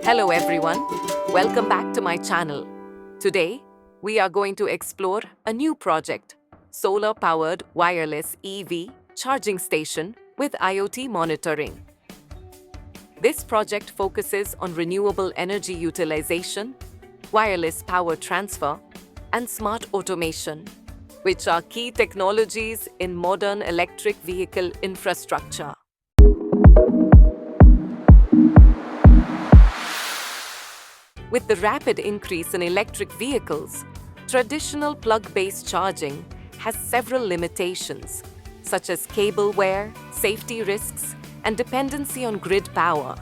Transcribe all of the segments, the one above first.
Hello everyone, welcome back to my channel. Today, we are going to explore a new project, solar-powered wireless EV charging station with IoT monitoring. This project focuses on renewable energy utilization, wireless power transfer, and smart automation, which are key technologies in modern electric vehicle infrastructure. With the rapid increase in electric vehicles, traditional plug-based charging has several limitations, such as cable wear, safety risks, and dependency on grid power.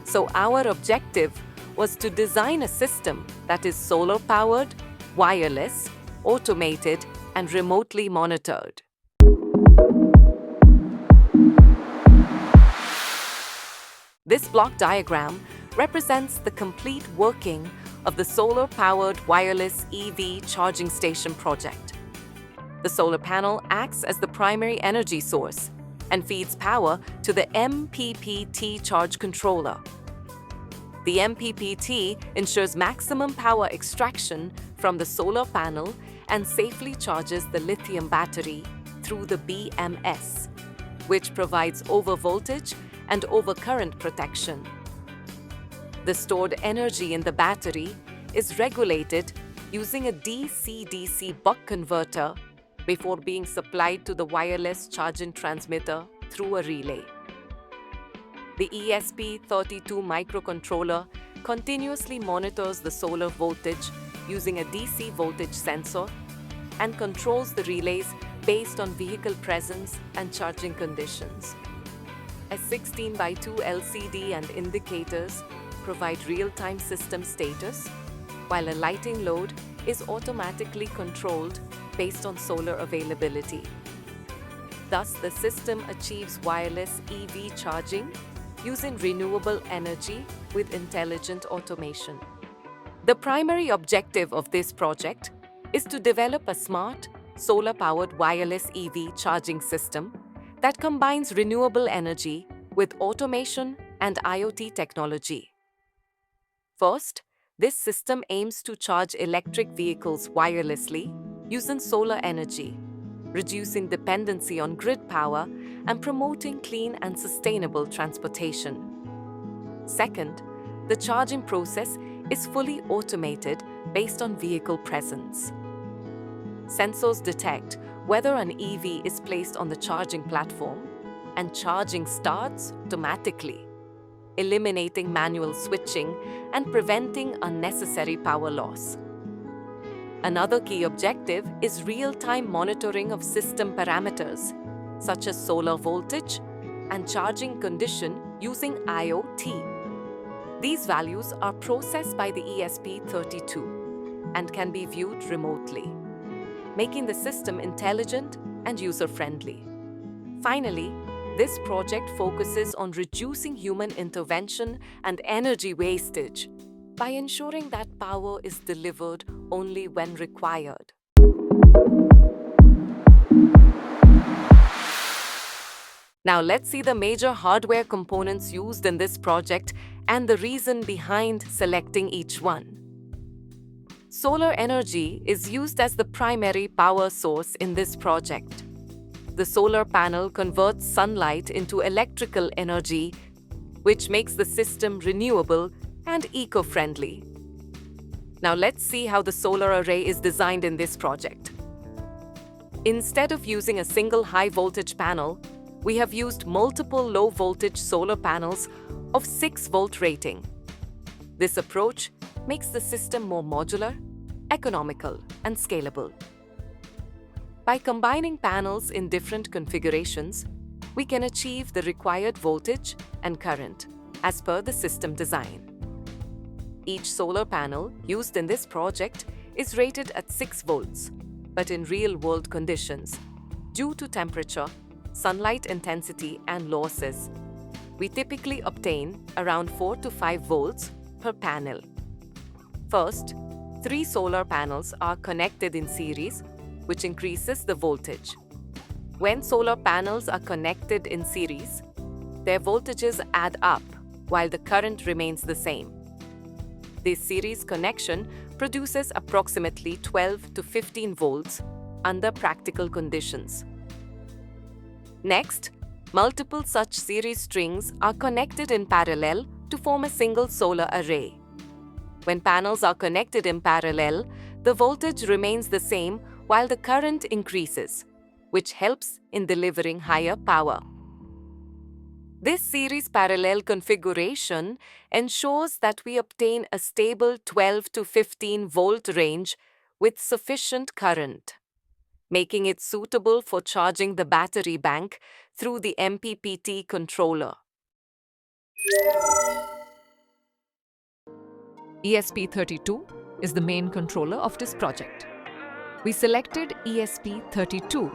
So our objective was to design a system that is solar-powered, wireless, automated, and remotely monitored. This block diagram represents the complete working of the solar-powered wireless EV charging station project. The solar panel acts as the primary energy source and feeds power to the MPPT charge controller. The MPPT ensures maximum power extraction from the solar panel and safely charges the lithium battery through the BMS, which provides overvoltage and overcurrent protection. The stored energy in the battery is regulated using a DC-DC buck converter before being supplied to the wireless charging transmitter through a relay. The ESP32 microcontroller continuously monitors the solar voltage using a DC voltage sensor and controls the relays based on vehicle presence and charging conditions. A 16:2 LCD and indicators provide real-time system status, while a lighting load is automatically controlled based on solar availability. Thus, the system achieves wireless EV charging using renewable energy with intelligent automation. The primary objective of this project is to develop a smart, solar-powered wireless EV charging system that combines renewable energy with automation and IoT technology. First, this system aims to charge electric vehicles wirelessly using solar energy, reducing dependency on grid power and promoting clean and sustainable transportation. Second, the charging process is fully automated based on vehicle presence. Sensors detect whether an EV is placed on the charging platform, and charging starts automatically, eliminating manual switching and preventing unnecessary power loss. Another key objective is real-time monitoring of system parameters, such as solar voltage and charging condition using IoT. These values are processed by the ESP32 and can be viewed remotely, making the system intelligent and user-friendly. Finally, this project focuses on reducing human intervention and energy wastage by ensuring that power is delivered only when required. Now let's see the major hardware components used in this project and the reason behind selecting each one. Solar energy is used as the primary power source in this project. The solar panel converts sunlight into electrical energy, which makes the system renewable and eco-friendly. Now let's see how the solar array is designed in this project. Instead of using a single high-voltage panel, we have used multiple low-voltage solar panels of 6-volt rating. This approach makes the system more modular, economical, and scalable. By combining panels in different configurations, we can achieve the required voltage and current as per the system design. Each solar panel used in this project is rated at 6 volts, but in real-world conditions, due to temperature, sunlight intensity, and losses, we typically obtain around 4 to 5 volts per panel. First, 3 solar panels are connected in series, which increases the voltage. When solar panels are connected in series, their voltages add up while the current remains the same. This series connection produces approximately 12 to 15 volts under practical conditions. Next, multiple such series strings are connected in parallel to form a single solar array. When panels are connected in parallel, the voltage remains the same while the current increases, which helps in delivering higher power. This series parallel configuration ensures that we obtain a stable 12 to 15 volt range with sufficient current, making it suitable for charging the battery bank through the MPPT controller. ESP32 is the main controller of this project. We selected ESP32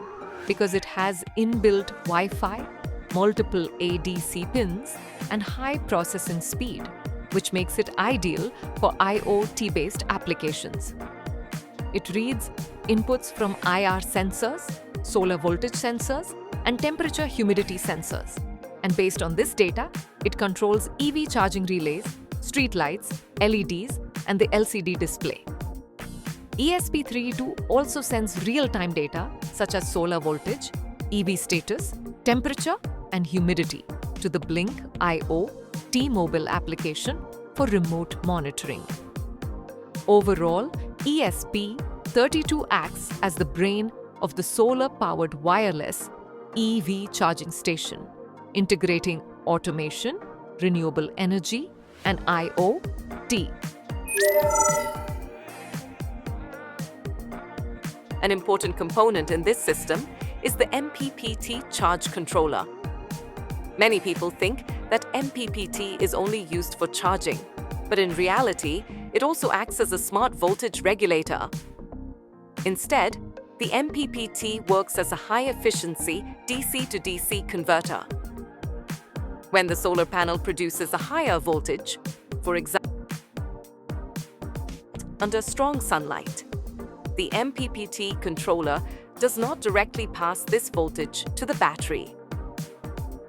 because it has inbuilt Wi-Fi, multiple ADC pins, and high processing speed, which makes it ideal for IoT-based applications. It reads inputs from IR sensors, solar voltage sensors, and temperature humidity sensors. And based on this data, it controls EV charging relays, street lights, LEDs, and the LCD display. ESP32 also sends real-time data such as solar voltage, EV status, temperature, and humidity to the Blynk IoT mobile application for remote monitoring. Overall, ESP32 acts as the brain of the solar-powered wireless EV charging station, integrating automation, renewable energy, and IoT. An important component in this system is the MPPT charge controller. Many people think that MPPT is only used for charging, but in reality, it also acts as a smart voltage regulator. Instead, the MPPT works as a high-efficiency DC to DC converter. When the solar panel produces a higher voltage, for example, under strong sunlight, the MPPT controller does not directly pass this voltage to the battery.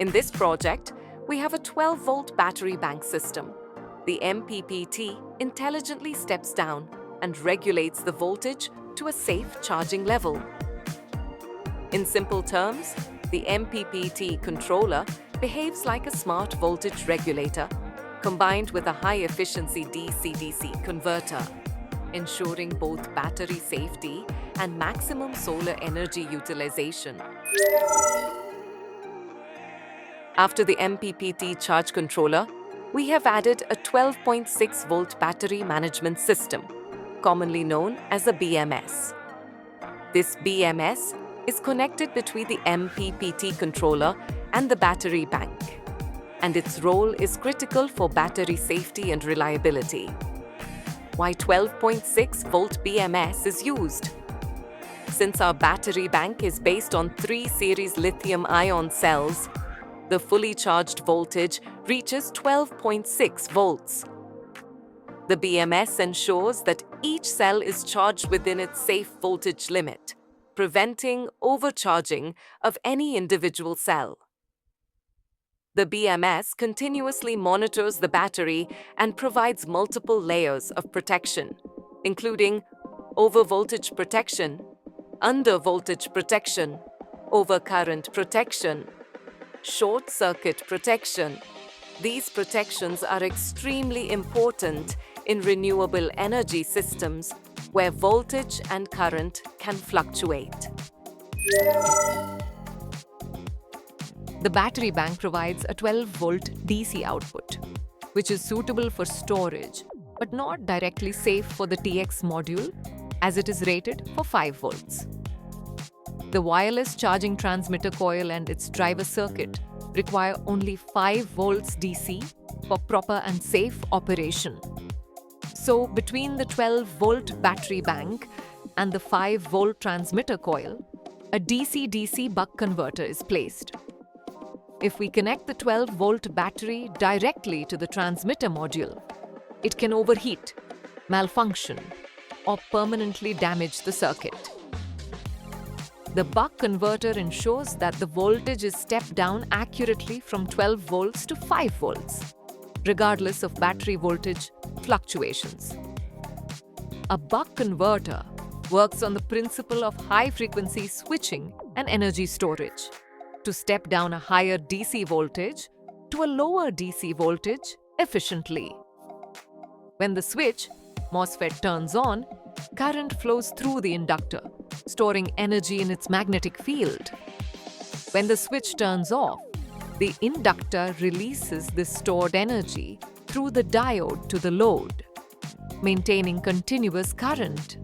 In this project, we have a 12-volt battery bank system. The MPPT intelligently steps down and regulates the voltage to a safe charging level. In simple terms, the MPPT controller behaves like a smart voltage regulator combined with a high-efficiency DC-DC converter, ensuring both battery safety and maximum solar energy utilization. After the MPPT charge controller, we have added a 12.6-volt battery management system, commonly known as a BMS. This BMS is connected between the MPPT controller and the battery bank, and its role is critical for battery safety and reliability. Why 12.6-volt BMS is used? Since our battery bank is based on 3 series lithium-ion cells, the fully charged voltage reaches 12.6 volts. The BMS ensures that each cell is charged within its safe voltage limit, preventing overcharging of any individual cell. The BMS continuously monitors the battery and provides multiple layers of protection, including overvoltage protection, undervoltage protection, overcurrent protection, short circuit protection. These protections are extremely important in renewable energy systems where voltage and current can fluctuate. The battery bank provides a 12-volt DC output, which is suitable for storage, but not directly safe for the TX module as it is rated for 5 volts. The wireless charging transmitter coil and its driver circuit require only 5 volts DC for proper and safe operation. So, between the 12-volt battery bank and the 5-volt transmitter coil, a DC-DC buck converter is placed. If we connect the 12-volt battery directly to the transmitter module, it can overheat, malfunction, or permanently damage the circuit. The buck converter ensures that the voltage is stepped down accurately from 12 volts to 5 volts, regardless of battery voltage fluctuations. A buck converter works on the principle of high-frequency switching and energy storage to step down a higher DC voltage to a lower DC voltage efficiently. When the switch, MOSFET, turns on, current flows through the inductor, storing energy in its magnetic field. When the switch turns off, the inductor releases this stored energy through the diode to the load, maintaining continuous current.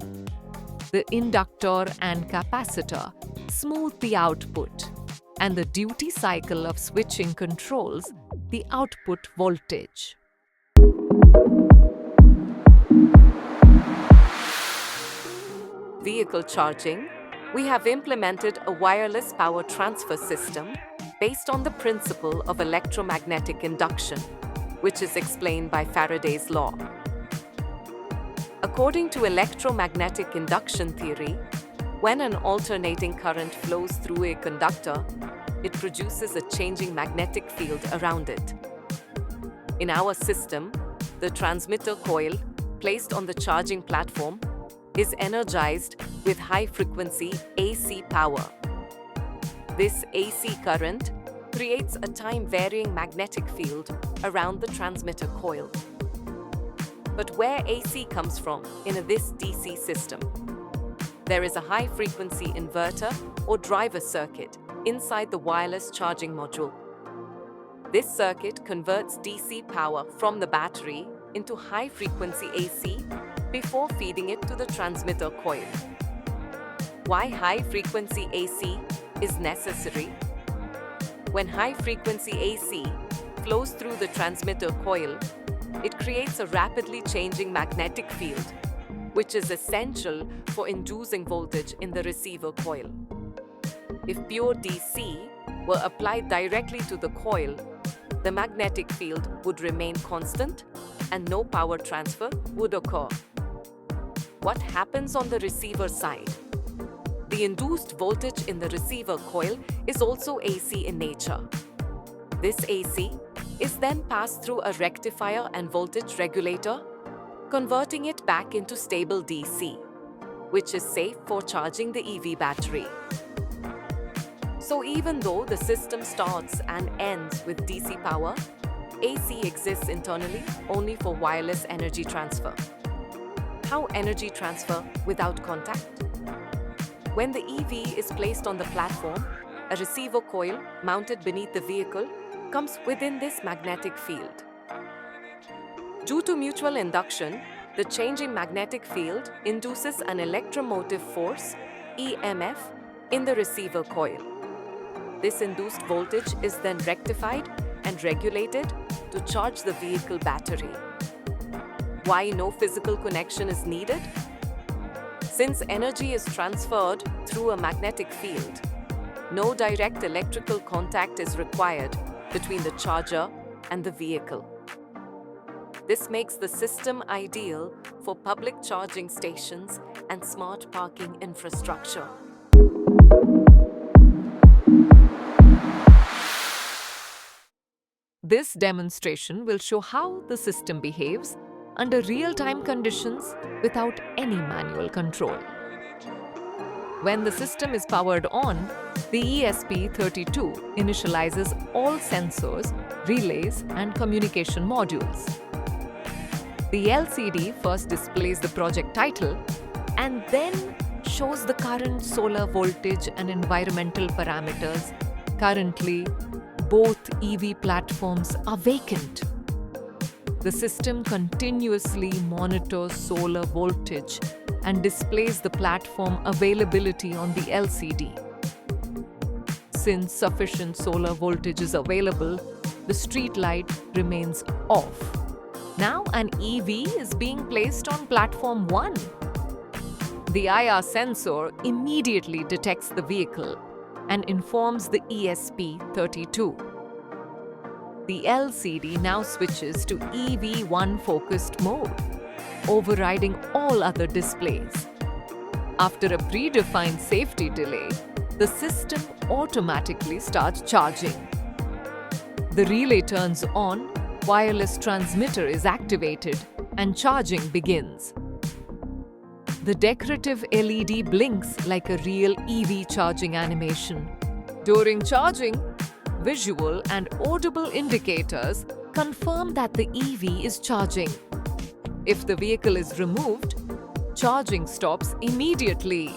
The inductor and capacitor smooth the output, and the duty cycle of switching controls the output voltage. Vehicle charging, we have implemented a wireless power transfer system based on the principle of electromagnetic induction, which is explained by Faraday's law. According to electromagnetic induction theory, when an alternating current flows through a conductor, it produces a changing magnetic field around it. In our system, the transmitter coil placed on the charging platform is energized with high-frequency AC power. This AC current creates a time-varying magnetic field around the transmitter coil. But where AC comes from in this DC system? There is a high-frequency inverter or driver circuit inside the wireless charging module. This circuit converts DC power from the battery into high-frequency AC before feeding it to the transmitter coil. Why high-frequency AC is necessary? When high-frequency AC flows through the transmitter coil, it creates a rapidly changing magnetic field, which is essential for inducing voltage in the receiver coil. If pure DC were applied directly to the coil, the magnetic field would remain constant and no power transfer would occur. What happens on the receiver side? The induced voltage in the receiver coil is also AC in nature. This AC is then passed through a rectifier and voltage regulator, converting it back into stable DC, which is safe for charging the EV battery. So even though the system starts and ends with DC power, AC exists internally only for wireless energy transfer. How energy transfer without contact? When the EV is placed on the platform, a receiver coil mounted beneath the vehicle comes within this magnetic field. Due to mutual induction, the changing magnetic field induces an electromotive force, EMF, in the receiver coil. This induced voltage is then rectified and regulated to charge the vehicle battery. Why no physical connection is needed? Since energy is transferred through a magnetic field, no direct electrical contact is required between the charger and the vehicle. This makes the system ideal for public charging stations and smart parking infrastructure. This demonstration will show how the system behaves under real-time conditions without any manual control. When the system is powered on, the ESP32 initializes all sensors, relays, and communication modules. The LCD first displays the project title and then shows the current, solar voltage, and environmental parameters. Currently, both EV platforms are vacant. The system continuously monitors solar voltage and displays the platform availability on the LCD. Since sufficient solar voltage is available, the street light remains off. Now an EV is being placed on platform 1. The IR sensor immediately detects the vehicle and informs the ESP32. The LCD now switches to EV1 focused mode, overriding all other displays. After a predefined safety delay, the system automatically starts charging. The relay turns on wireless transmitter is activated and charging begins. The decorative LED blinks like a real EV charging animation. During charging, visual and audible indicators confirm that the EV is charging. If the vehicle is removed, charging stops immediately.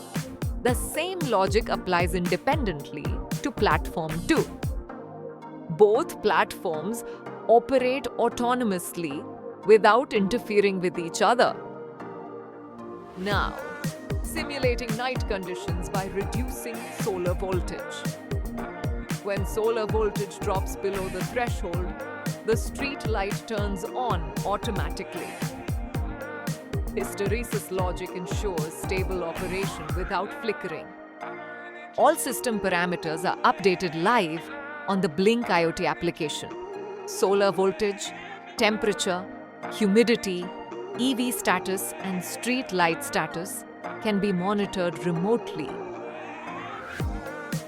The same logic applies independently to platform 2. Both platforms operate autonomously without interfering with each other. Now, simulating night conditions by reducing solar voltage. When solar voltage drops below the threshold, the street light turns on automatically. Hysteresis logic ensures stable operation without flickering. All system parameters are updated live on the Blynk IoT application. Solar voltage, temperature, humidity, EV status and street light status can be monitored remotely.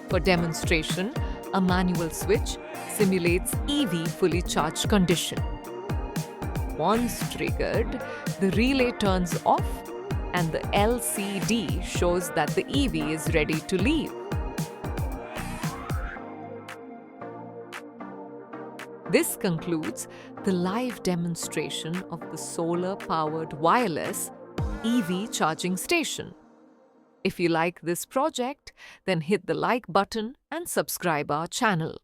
For demonstration, a manual switch simulates EV fully charged condition. Once triggered, the relay turns off and the LCD shows that the EV is ready to leave. This concludes the live demonstration of the solar-powered wireless EV charging station. If you like this project, then hit the like button and subscribe our channel.